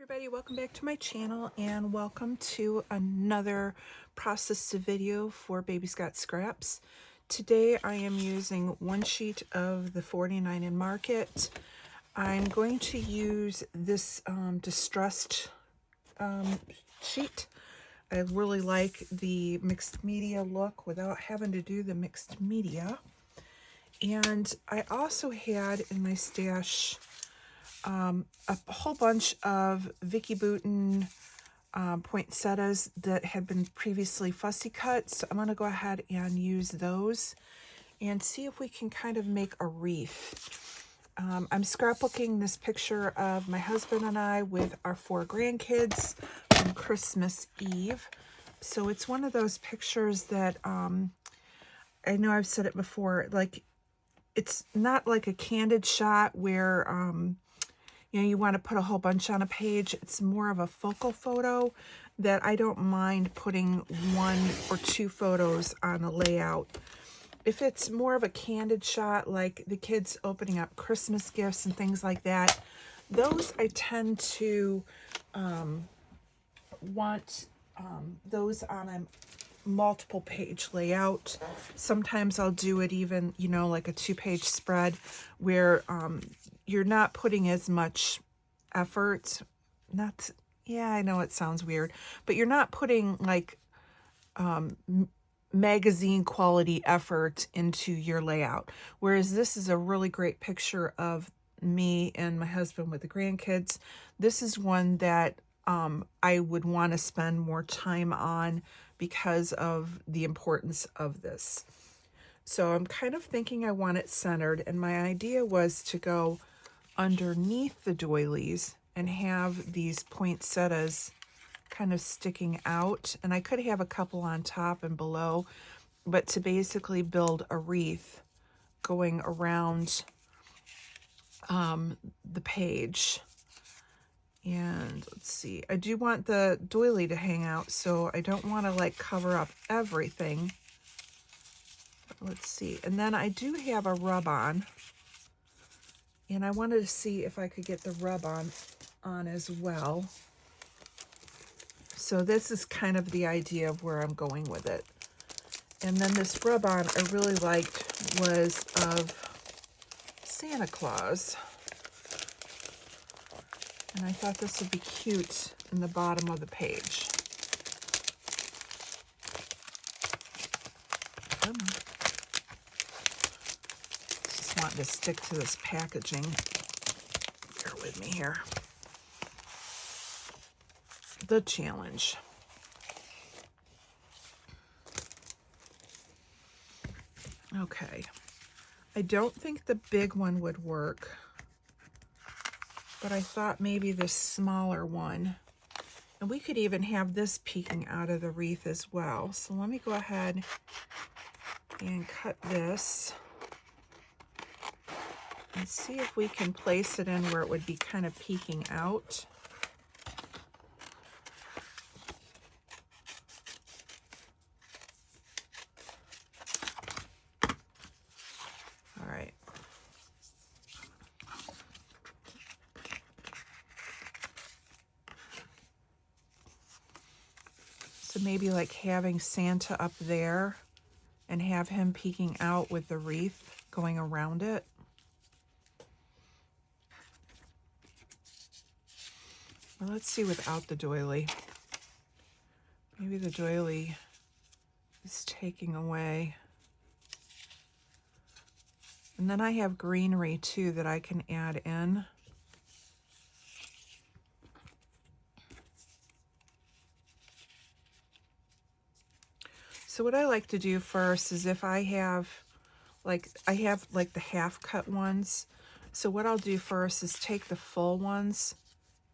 Everybody, welcome back to my channel and welcome to another process video for Baby Scott Scraps. Today I am using one sheet of the 49 in Market. I'm going to use this distressed sheet. I really like the mixed media look without having to do the mixed media. And I also had in my stash a whole bunch of Vicky Bouton poinsettias that had been previously fussy cut. So I'm going to go ahead and use those and see if we can kind of make a wreath. I'm scrapbooking this picture of my husband and I with our 4 grandkids from Christmas Eve. So it's one of those pictures that I know I've said it before, like it's not like a candid shot where you know, you want to put a whole bunch on a page. It's more of a focal photo that I don't mind putting 1 or 2 photos on a layout. If it's more of a candid shot, like the kids opening up Christmas gifts and things like that, those I tend to want those on a multiple page layout. Sometimes I'll do it even, you know, like a 2-page spread where you're not putting as much effort. Yeah, I know it sounds weird, but you're not putting like magazine quality effort into your layout. Whereas this is a really great picture of me and my husband with the grandkids. This is one that I would want to spend more time on because of the importance of this. So I'm kind of thinking I want it centered, and my idea was to go underneath the doilies and have these poinsettias kind of sticking out, and I could have a couple on top and below, but to basically build a wreath going around the page. And let's see, I do want the doily to hang out, so I don't want to like cover up everything. But let's see, and then I do have a rub-on, and I wanted to see if I could get the rub-on on as well. So this is kind of the idea of where I'm going with it. And then this rub-on I really liked was of Santa Claus. And I thought this would be cute in the bottom of the page. Just wanting to stick to this packaging. Bear with me here. The challenge. Okay. I don't think the big one would work, but I thought maybe this smaller one. And we could even have this peeking out of the wreath as well. So let me go ahead and cut this and see if we can place it in where it would be kind of peeking out. All right. So maybe like having Santa up there and have him peeking out with the wreath going around it. Well, let's see without the doily. Maybe the doily is taking away. And then I have greenery too that I can add in. So what I like to do first is if I have like the half cut ones. So what I'll do first is take the full ones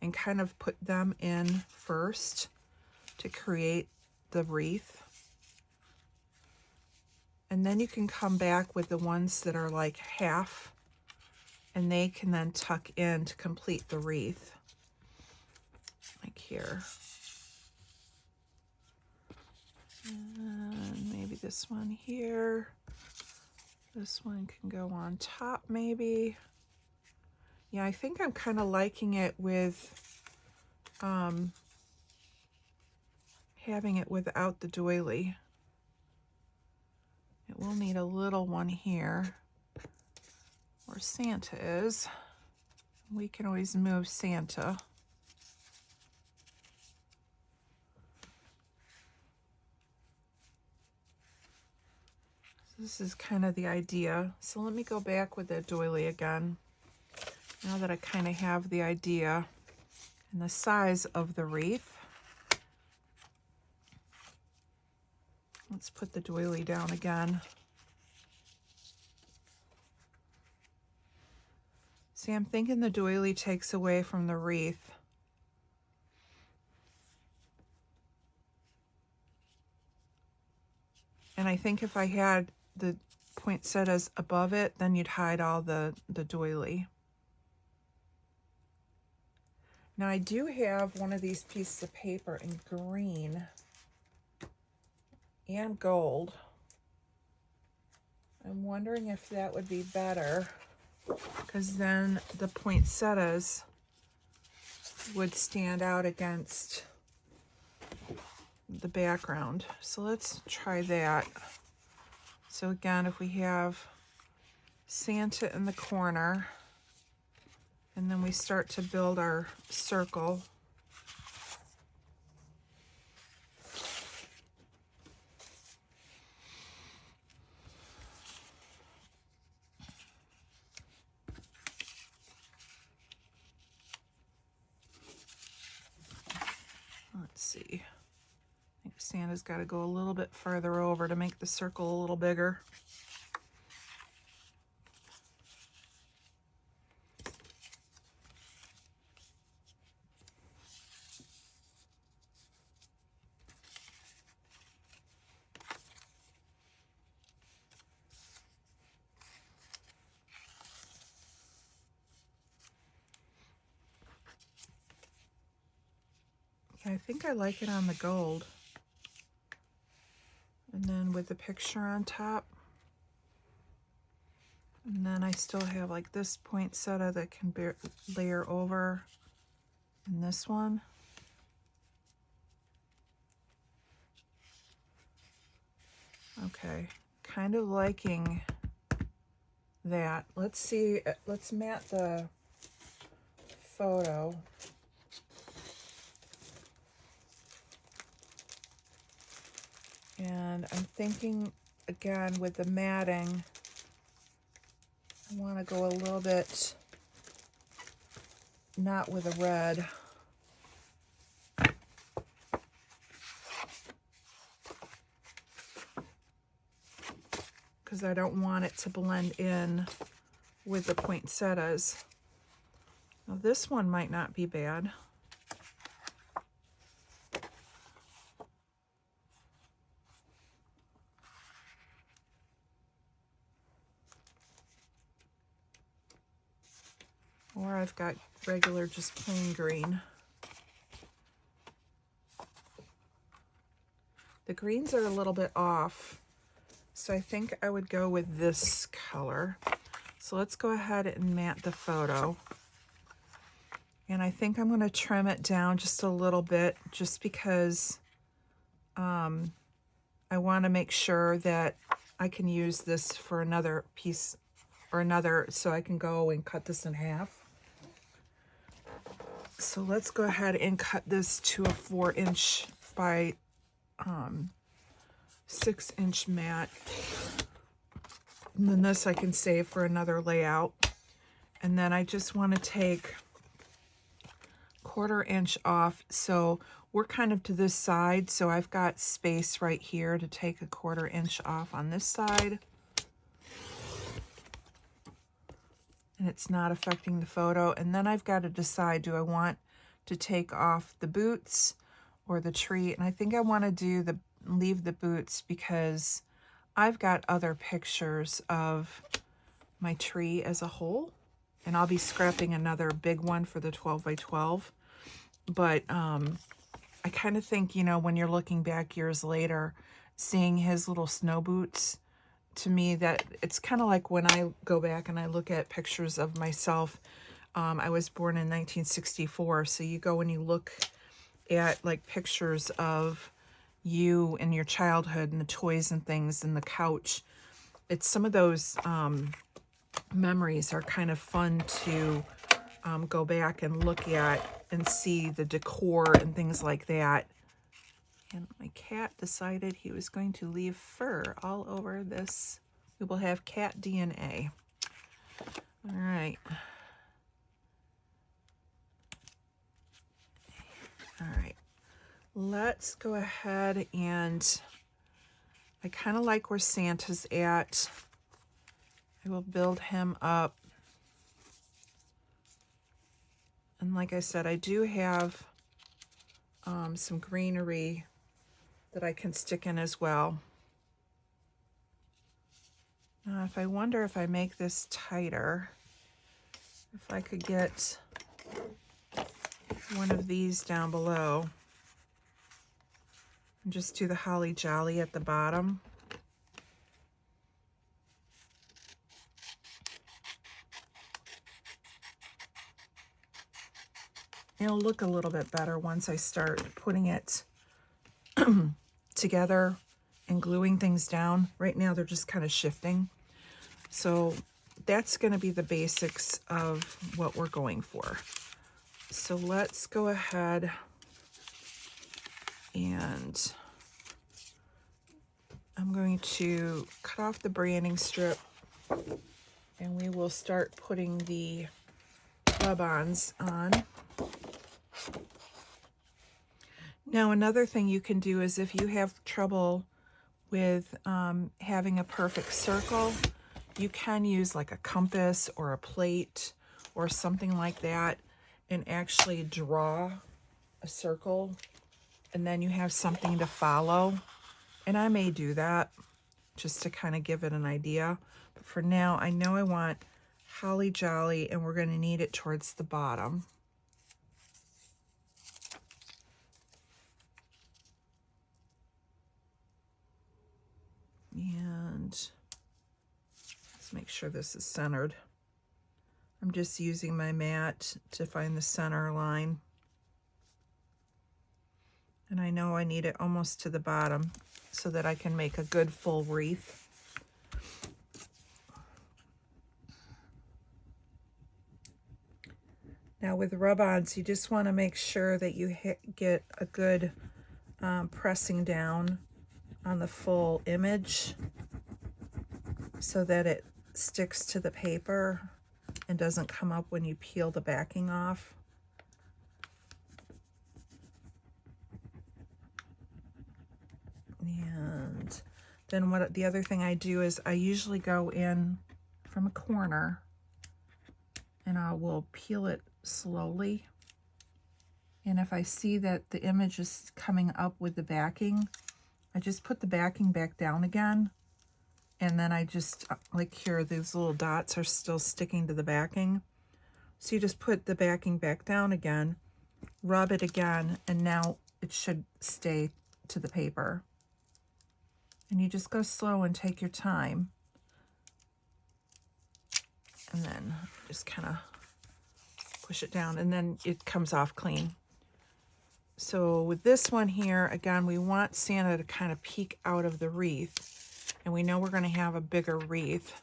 and kind of put them in first to create the wreath. And then you can come back with the ones that are like half, and they can then tuck in to complete the wreath. Like here. And maybe this one here. This one can go on top maybe. Yeah, I think I'm kind of liking it with having it without the doily. It will need a little one here where Santa is. We can always move Santa. This is kind of the idea. So let me go back with the doily again. Now that I kind of have the idea and the size of the wreath. Let's put the doily down again. See, I'm thinking the doily takes away from the wreath. And I think if I had the poinsettias above it, then you'd hide all the doily. Now I do have one of these pieces of paper in green and gold. I'm wondering if that would be better, because then the poinsettias would stand out against the background. So let's try that. So again, if we have Santa in the corner, and then we start to build our circle. Let's see. I think Santa's got to go a little bit further over to make the circle a little bigger. I think I like it on the gold. And then with the picture on top. And then I still have like this poinsettia that can layer over. And this one. Okay, kind of liking that. Let's see, let's mat the photo. And I'm thinking, again, with the matting, I want to go a little bit, not with a red. Because I don't want it to blend in with the poinsettias. Now this one might not be bad. Or I've got regular, just plain green. The greens are a little bit off, so I think I would go with this color. So let's go ahead and mat the photo. And I think I'm going to trim it down just a little bit, just because I want to make sure that I can use this for another piece or another, so I can go and cut this in half. So let's go ahead and cut this to a 4" by 6" mat. And then this I can save for another layout. And then I just want to take 1/4" off. So we're kind of to this side, so I've got space right here to take a 1/4" off on this side. And it's not affecting the photo. And then I've got to decide, do I want to take off the boots or the tree? And I think I want to leave the boots, because I've got other pictures of my tree as a whole, and I'll be scrapping another big one for the 12 by 12. But I kind of think, you know, when you're looking back years later, seeing his little snow boots, to me, that it's kind of like when I go back and I look at pictures of myself I was born in 1964, so you go and you look at like pictures of you in your childhood and the toys and things and the couch. It's some of those memories are kind of fun to go back and look at and see the decor and things like that. And my cat decided he was going to leave fur all over this. We will have cat DNA. All right. All right. Let's go ahead and I kind of like where Santa's at. I will build him up. And like I said, I do have some greenery that I can stick in as well. If I wonder if I make this tighter, if I could get one of these down below and just do the holly jolly at the bottom. It'll look a little bit better once I start putting it together and gluing things down. Right now they're just kind of shifting. So that's going to be the basics of what we're going for. So let's go ahead and I'm going to cut off the branding strip and we will start putting the rub-ons on. Now another thing you can do is if you have trouble with having a perfect circle, you can use like a compass or a plate or something like that and actually draw a circle, and then you have something to follow. And I may do that just to kind of give it an idea. But for now, I know I want holly jolly, and we're going to need it towards the bottom. And let's make sure this is centered. I'm just using my mat to find the center line. And I know I need it almost to the bottom so that I can make a good full wreath. Now with rub-ons, you just want to make sure that you get a good pressing down on the full image so that it sticks to the paper and doesn't come up when you peel the backing off. And then the other thing I do is I usually go in from a corner and I will peel it slowly. And if I see that the image is coming up with the backing, I just put the backing back down again. And then I just, like here, these little dots are still sticking to the backing. So you just put the backing back down again, rub it again, and now it should stay to the paper. And you just go slow and take your time. And then just kind of push it down, and then it comes off clean. So with this one here, again, we want Santa to kind of peek out of the wreath. And we know we're going to have a bigger wreath.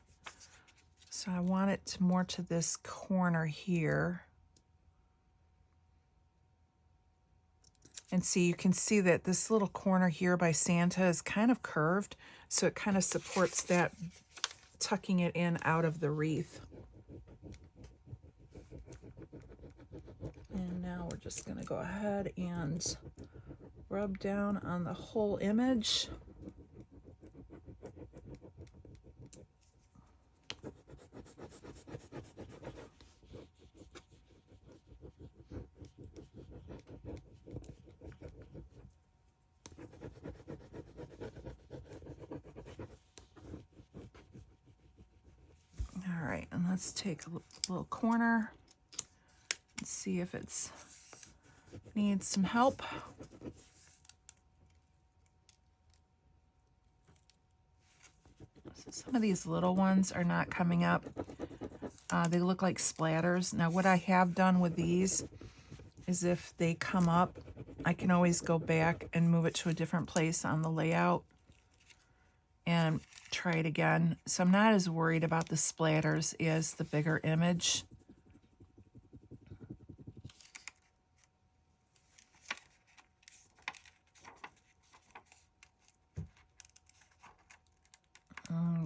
So I want it more to this corner here. And see, you can see that this little corner here by Santa is kind of curved. So it kind of supports that, tucking it in out of the wreath. And now we're just going to go ahead and rub down on the whole image. All right, and let's take a little corner and see if it's needs some help. So some of these little ones are not coming up. They look like splatters. Now what I have done with these is if they come up, I can always go back and move it to a different place on the layout and try it again. So I'm not as worried about the splatters as the bigger image.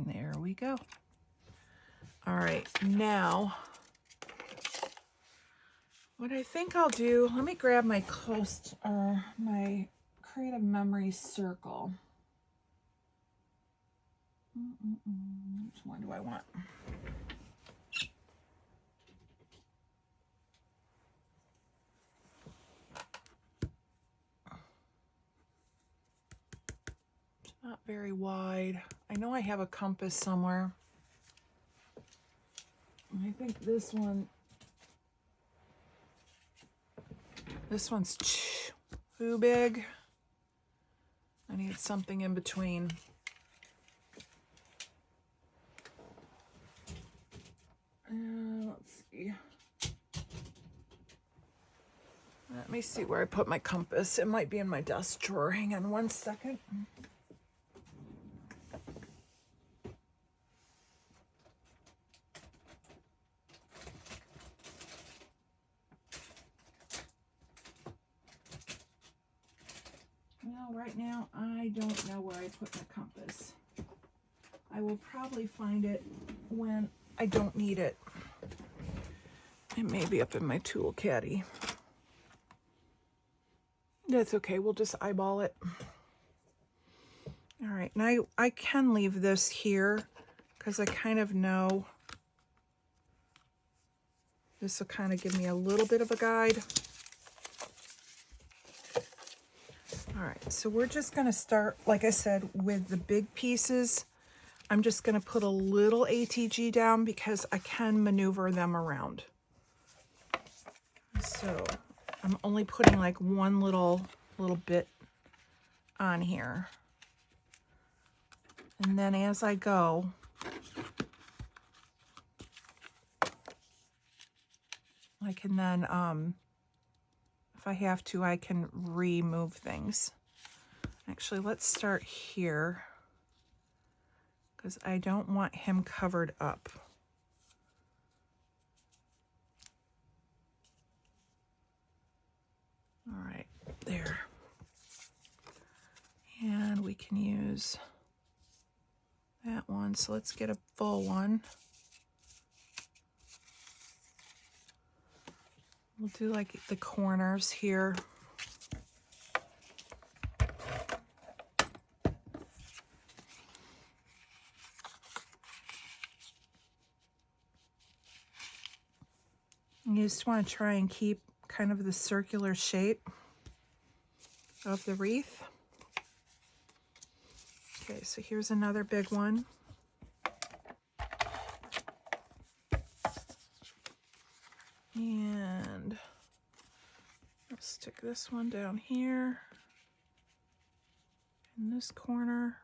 There we go. All right, now what I think I'll do, let me grab my my Creative Memories circle. Which one do I want? It's not very wide. I know I have a compass somewhere. I think this one's too big. I need something in between. Let's see. Let me see where I put my compass. It might be in my desk drawer. Hang on one second. Well, right now, I don't know where I put my compass. I will probably find it when I don't need it. It may be up in my tool caddy. That's okay, we'll just eyeball it. All right, now I can leave this here because I kind of know this will kind of give me a little bit of a guide. All right, so we're just gonna start, like I said, with the big pieces. I'm just gonna put a little ATG down because I can maneuver them around. So I'm only putting like one little bit on here. And then as I go, I can then, if I have to, I can remove things. Actually, let's start here because I don't want him covered up. All right, there. And we can use that one. So let's get a full one. We'll do like the corners here. You just want to try and keep kind of the circular shape of the wreath. Okay, so here's another big one. And I'll stick this one down here in this corner.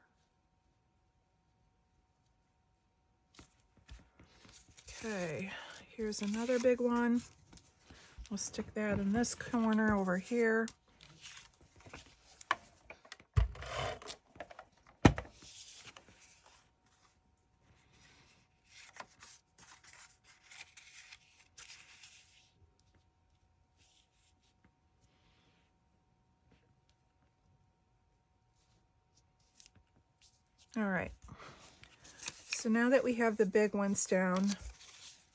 Okay, here's another big one. We'll stick that in this corner over here. All right, so now that we have the big ones down,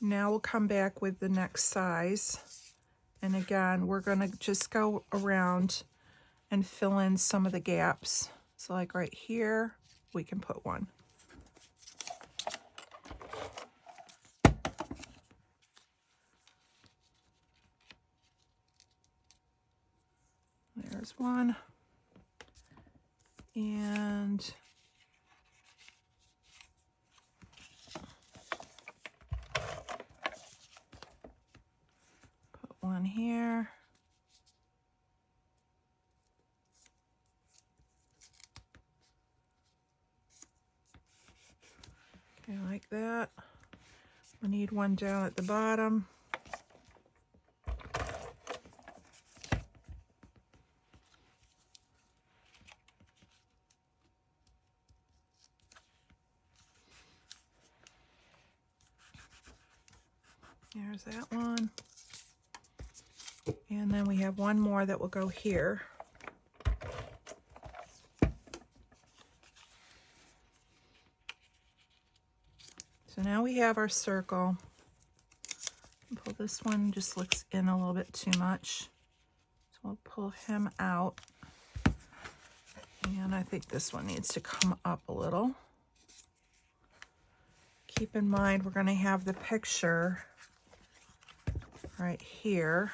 now we'll come back with the next size. And again, we're gonna just go around and fill in some of the gaps. So like right here, we can put one. There's one. And put one here. Okay, like that. I need one down at the bottom. There's that one. And then we have one more that will go here. So now we have our circle. Pull this one, just looks in a little bit too much. So we'll pull him out. And I think this one needs to come up a little. Keep in mind, we're going to have the picture right here.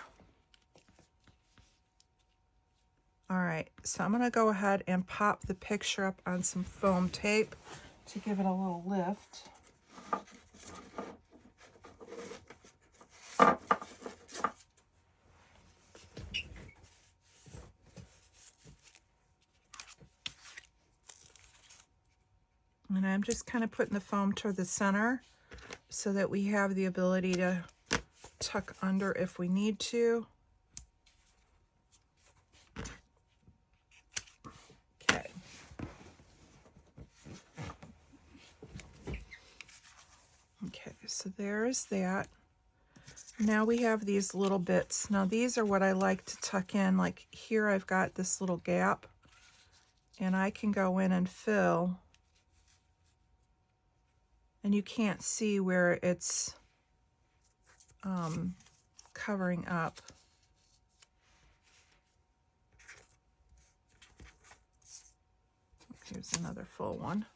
All right, so I'm going to go ahead and pop the picture up on some foam tape to give it a little lift. And I'm just kind of putting the foam toward the center so that we have the ability to tuck under if we need to. Okay. Okay, so there's that. Now we have these little bits. Now these are what I like to tuck in. Like here I've got this little gap, and I can go in and fill. And you can't see where it's covering up. Here's another full one.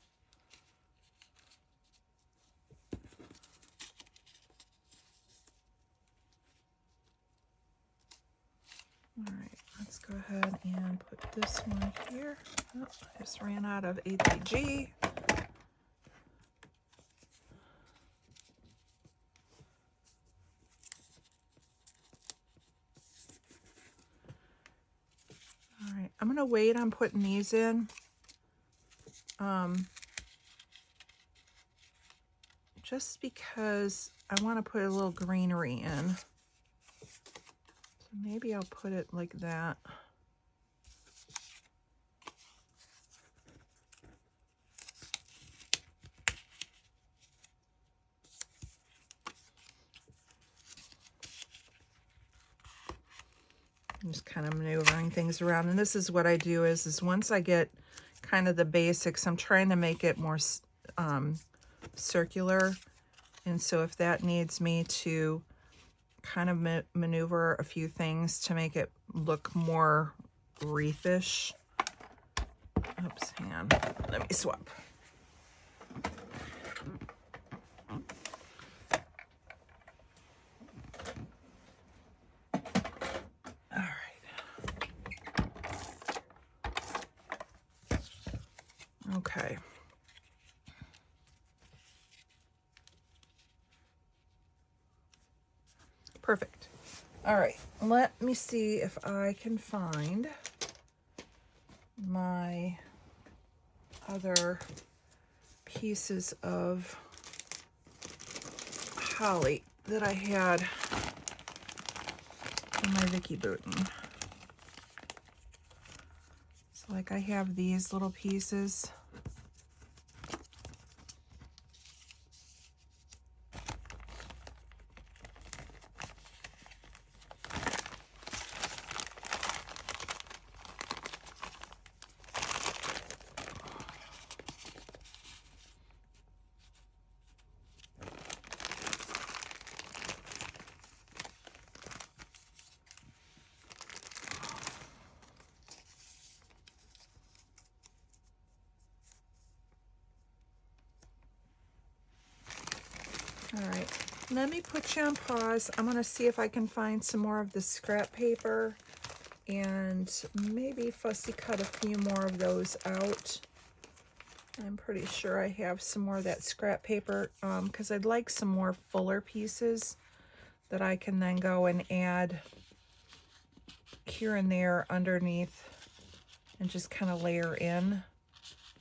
All right, let's go ahead and put this one here. Oh, I just ran out of ATG. All right, I'm gonna wait on putting these in. Just because I want to put a little greenery in. So maybe I'll put it like that. I'm just kind of maneuvering things around. And this is what I do is once I get kind of the basics, I'm trying to make it more circular. And so if that needs me to kind of maneuver a few things to make it look more wreathish. Oops, hang on. Let me swap. All right. Okay. Perfect. All right, let me see if I can find my other pieces of holly that I had in my Vicky Bouton. So like I have these little pieces. All right, let me put you on pause. I'm gonna see if I can find some more of the scrap paper and maybe fussy cut a few more of those out. I'm pretty sure I have some more of that scrap paper because I'd like some more fuller pieces that I can then go and add here and there underneath and just kind of layer in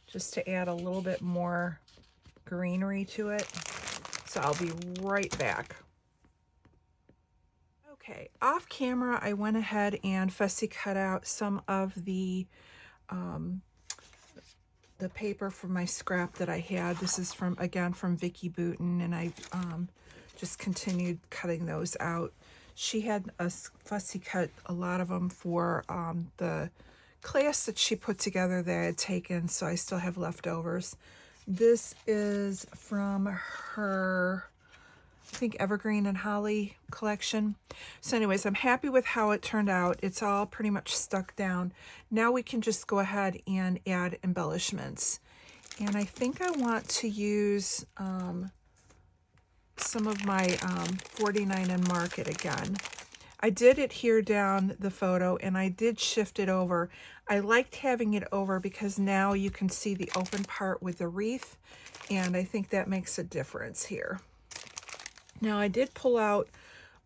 just to add a little bit more greenery to it. So so I'll be right back. Okay, off camera, I went ahead and fussy cut out some of the paper from my scrap that I had. This is from, again, from Vicky Booten, and I just continued cutting those out. She had us fussy cut a lot of them for the class that she put together that I had taken, so I still have leftovers. This is from her, I think, Evergreen and Holly collection. So anyways, I'm happy with how it turned out. It's all pretty much stuck down. Now we can just go ahead and add embellishments. And I think I want to use some of my 49 and Market again. I did adhere down the photo and I did shift it over. I liked having it over because now you can see the open part with the wreath, and I think that makes a difference here. Now I did pull out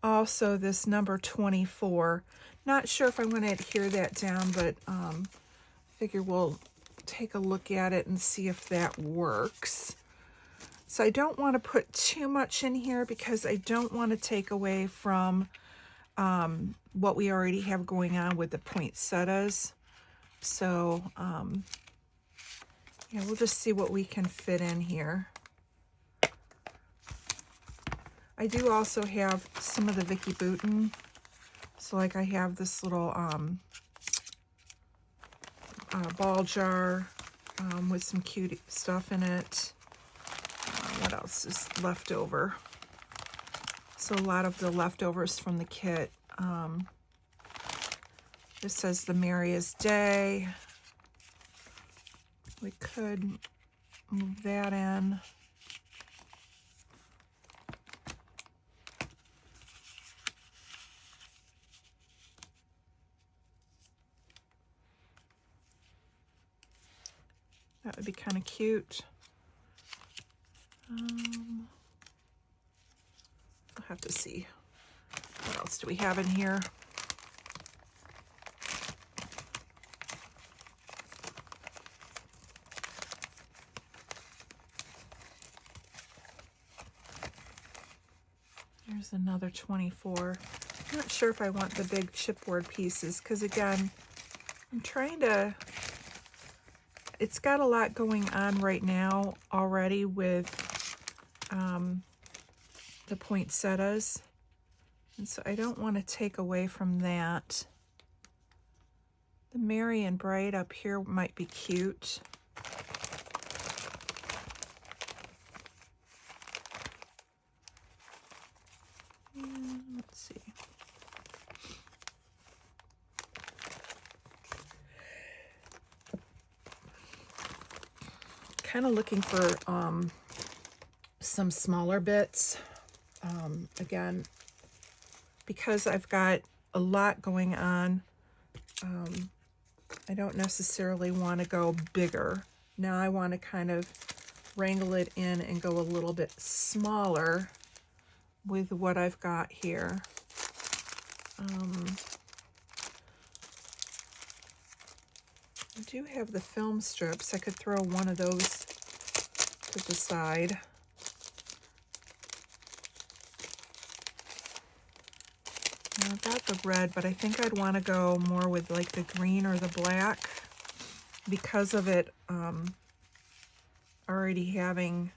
also this number 24. Not sure if I'm going to adhere that down, but figure we'll take a look at it and see if that works. So I don't want to put too much in here because I don't want to take away from what we already have going on with the poinsettias. So yeah, we'll just see what we can fit in here. I do also have some of the Vicky Booten. So like I have this little ball jar with some cute stuff in it. What else is left over? So a lot of the leftovers from the kit. This says the merriest day. We could move that in. That would be kind of cute. I'll have to see. What else do we have in here? There's another 24. I'm not sure if I want the big chipboard pieces because, again, I'm trying to... It's got a lot going on right now already with the poinsettias, and so I don't want to take away from that. The Merry and Bright up here might be cute. Let's see. Kind of looking for some smaller bits. Again, because I've got a lot going on, I don't necessarily want to go bigger. Now I want to kind of wrangle it in and go a little bit smaller with what I've got here. I do have the film strips. I could throw one of those to the side. Now I've got the red, but I think I'd want to go more with like the green or the black because of it already having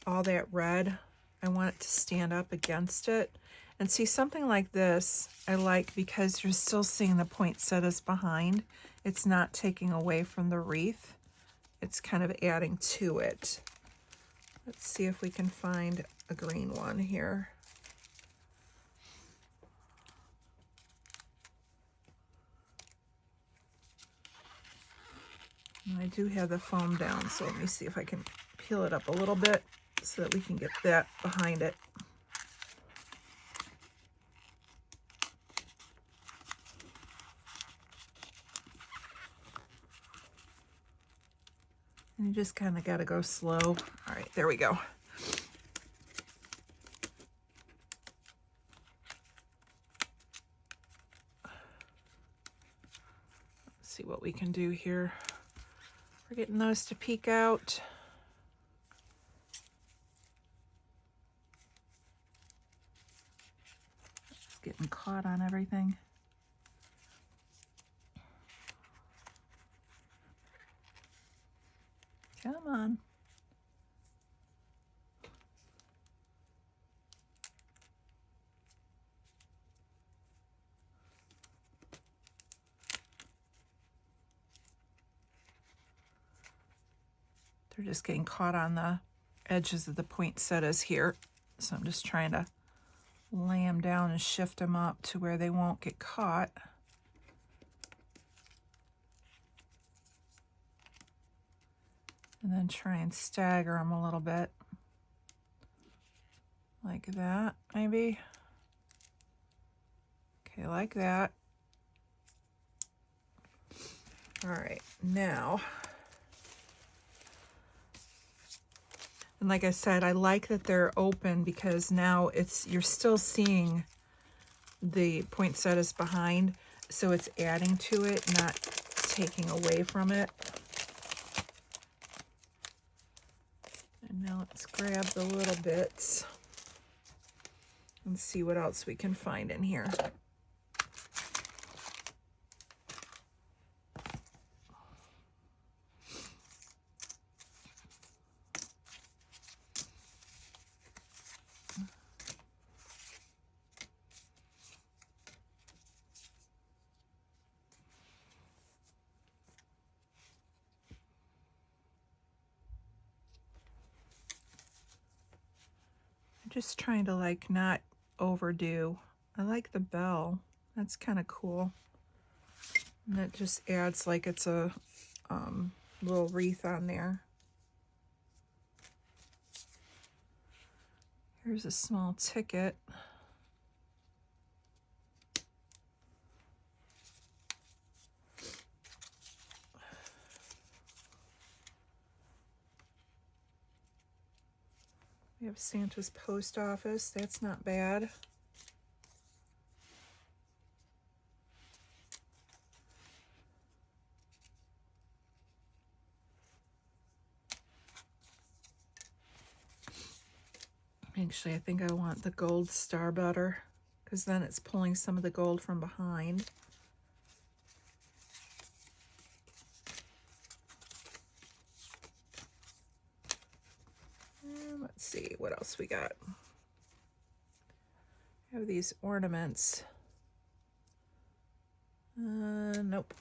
all that red. I want it to stand up against it. And see, something like this I like because you're still seeing the poinsettias behind. It's not taking away from the wreath. It's kind of adding to it. Let's see if we can find a green one here. And I do have the foam down, so let me see if I can peel it up a little bit so that we can get that behind it. And you just kind of got to go slow. All right, there we go. Let's see what we can do here. We're getting those to peek out. getting caught on everything. Come on. They're just getting caught on the edges of the poinsettias here. So I'm just trying to lay them down and shift them up to where they won't get caught. And then try and stagger them a little bit. Like that, maybe. Okay, like that. All right, now, and like I said, I like that they're open because now you're still seeing the poinsettias behind, so it's adding to it, not taking away from it. And now let's grab the little bits and see what else we can find in here. Just trying to like not overdo. I like the bell. That's kind of cool. And it just adds like it's a little wreath on there. Here's a small ticket. We have Santa's post office. That's not bad. Actually, I think I want the gold star better because then it's pulling some of the gold from behind. And let's see what else we got. We have these ornaments. Nope.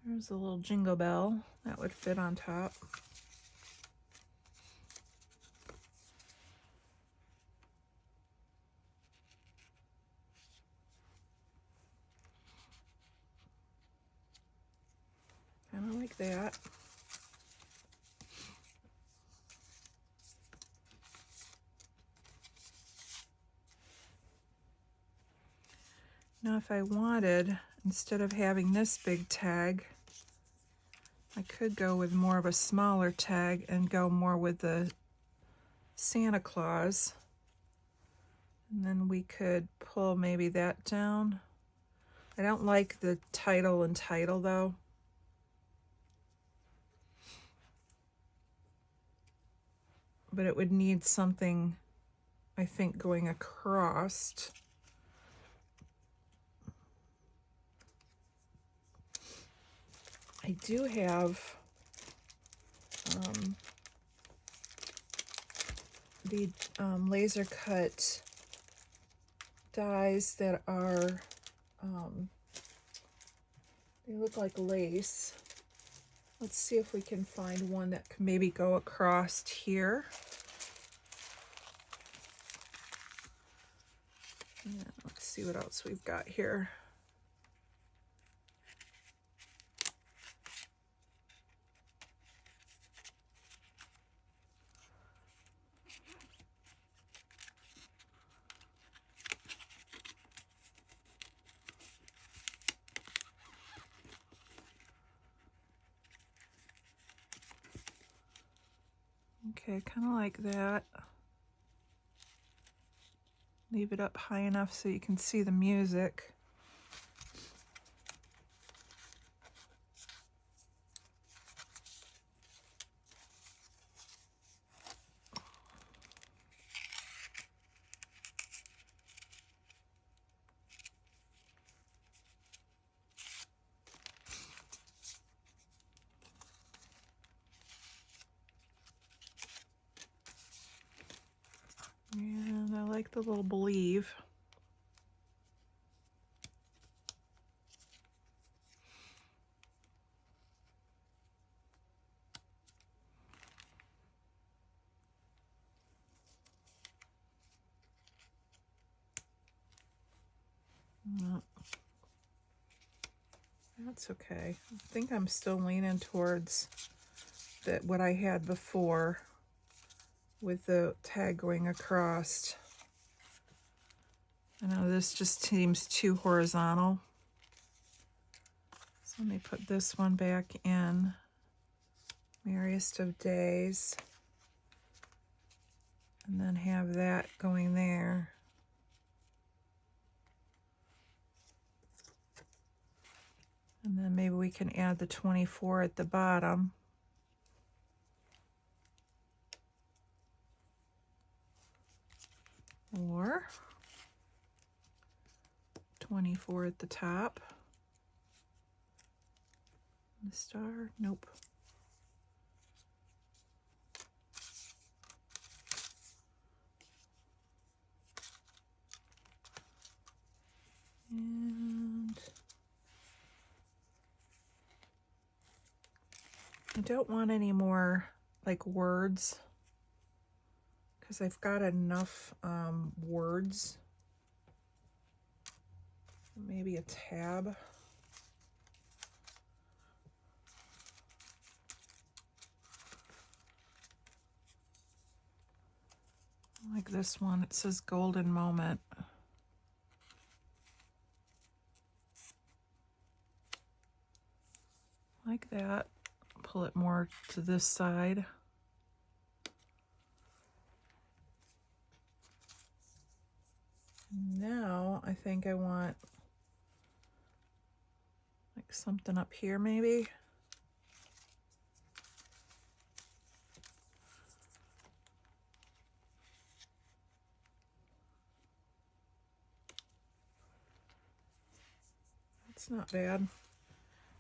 There's a little jingle bell that would fit on top. Kind of like that. Now if I wanted, instead of having this big tag, I could go with more of a smaller tag and go more with the Santa Claus. And then we could pull maybe that down. I don't like the title and title though. But it would need something, I think, going across. I do have the laser cut dies that are, they look like lace. Let's see if we can find one that can maybe go across here. And let's see what else we've got here. Okay, kind of like that. Leave it up high enough so you can see the music. the little believe. No, that's okay. I think I'm still leaning towards that what I had before with the tag going across. I know this just seems too horizontal. So let me put this one back in. Merriest of Days. And then have that going there. And then maybe we can add the 24 at the bottom. Or 24 at the top. The star, nope. And I don't want any more like words because I've got enough words. Maybe a tab. Like this one, it says golden moment. Like that. Pull it more to this side. Now I think I want like something up here maybe. That's not bad.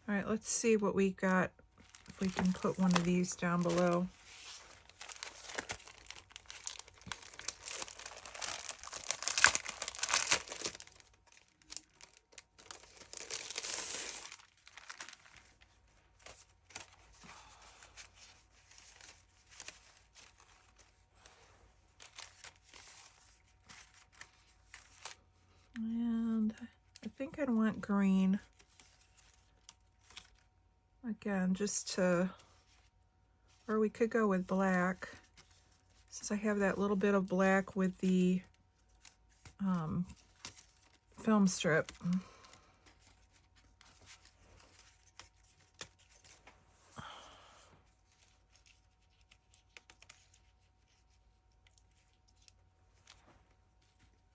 All right, let's see what we got, if we can put one of these down below. And I think I'd want green. Again, just to, or we could go with black, since I have that little bit of black with the film strip.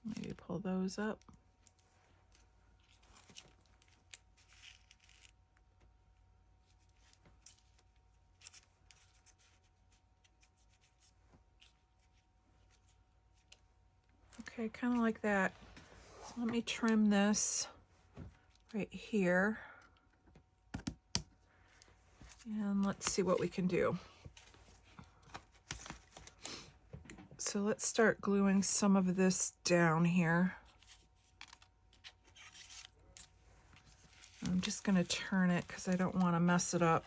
Maybe pull those up. Okay, kind of like that. So let me trim this right here. And let's see what we can do. So let's start gluing some of this down here. I'm just going to turn it because I don't want to mess it up.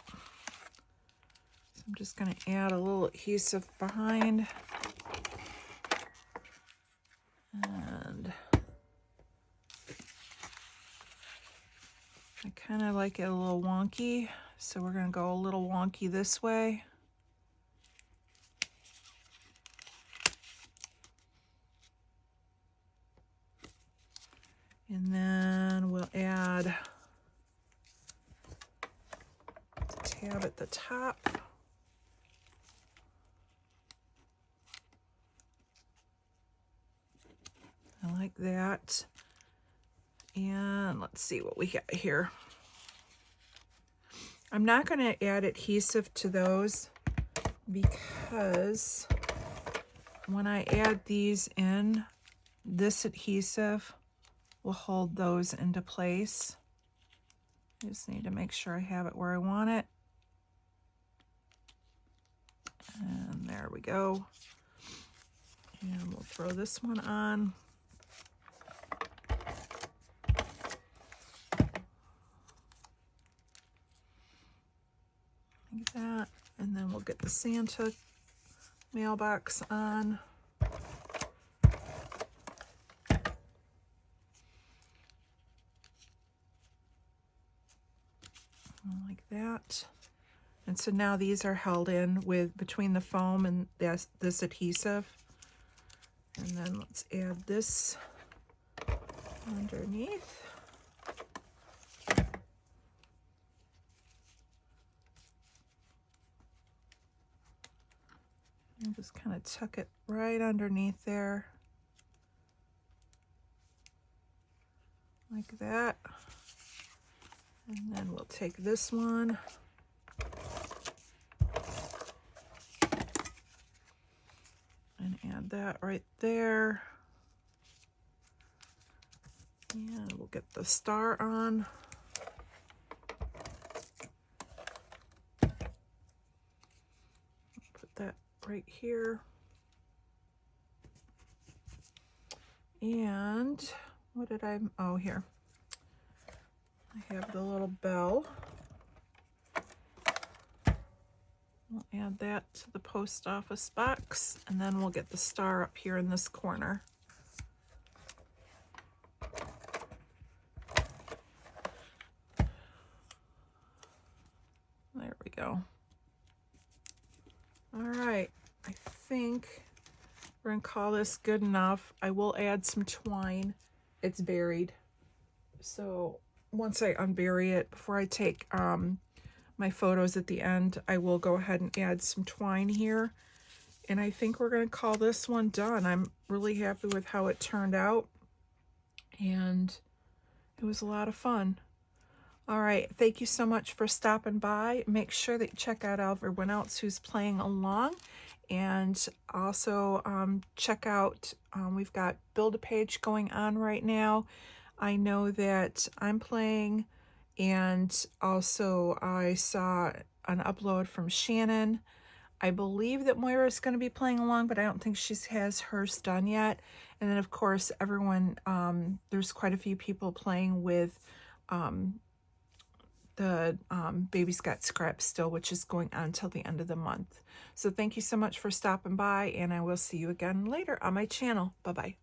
So I'm just going to add a little adhesive behind. And I kind of like it a little wonky, so we're going to go a little wonky this way. And then we'll add a tab at the top. I like that. And let's see what we got here. I'm not going to add adhesive to those because when I add these in, this adhesive will hold those into place. I just need to make sure I have it where I want it. And there we go. And we'll throw this one on. Like that. And then we'll get the Santa mailbox on. Like that. And so now these are held in with between the foam and this adhesive. And then let's add this underneath. And just kind of tuck it right underneath there. Like that. And then we'll take this one. And add that right there. And we'll get the star on. Put that right here. And what did I, oh, here. I have the little bell. We'll add that to the post office box, and then we'll get the star up here in this corner. There we go. All right, I think we're gonna call this good enough. I will add some twine. It's buried. So once I unbury it, before I take my photos at the end, I will go ahead and add some twine here. And I think we're going to call this one done. I'm really happy with how it turned out. And it was a lot of fun. All right, thank you so much for stopping by. Make sure that you check out everyone else who's playing along. And also check out, we've got Build-A-Page going on right now. I know that I'm playing, and also I saw an upload from Shannon. I believe that Moira is going to be playing along, but I don't think she has hers done yet. And then, of course, everyone, there's quite a few people playing with the Baby's Got Scraps still, which is going on until the end of the month. So thank you so much for stopping by, and I will see you again later on my channel. Bye-bye.